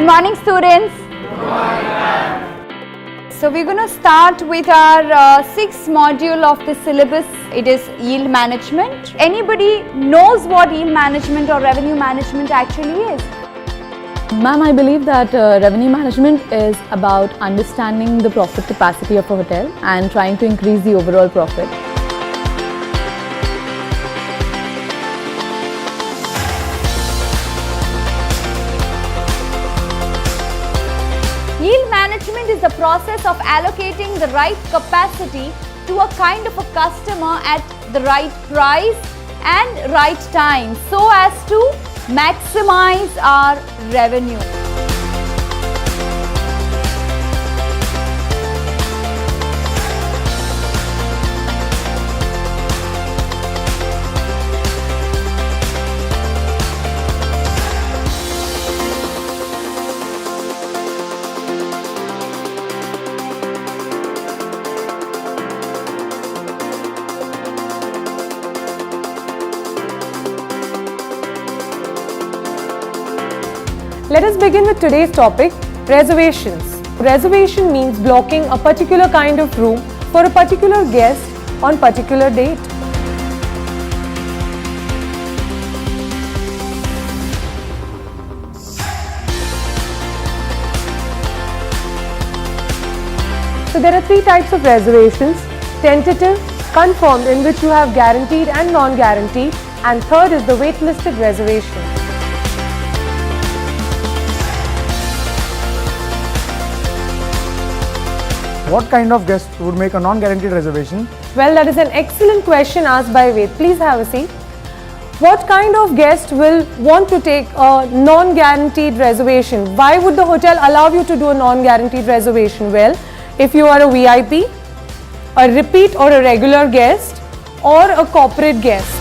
Good morning, students. So we're going to start with our sixth module of the syllabus. It is yield management. Anybody knows what yield management or revenue management actually is? Ma'am, I believe that revenue management is about understanding the profit capacity of a hotel and trying to increase the overall profit. Yield management is the process of allocating the right capacity to a kind of a customer at the right price and right time so as to maximize our revenue. Let us begin with today's topic, reservations. Reservation means blocking a particular kind of room for a particular guest on particular date. So there are three types of reservations: tentative, confirmed, in which you have guaranteed and non-guaranteed, and third is the waitlisted reservation. What kind of guest would make a non-guaranteed reservation? Well, that is an excellent question asked by Ved. Please have a seat. What kind of guest will want to take a non-guaranteed reservation? Why would the hotel allow you to do a non-guaranteed reservation? Well, if you are a VIP, a repeat or a regular guest, or a corporate guest.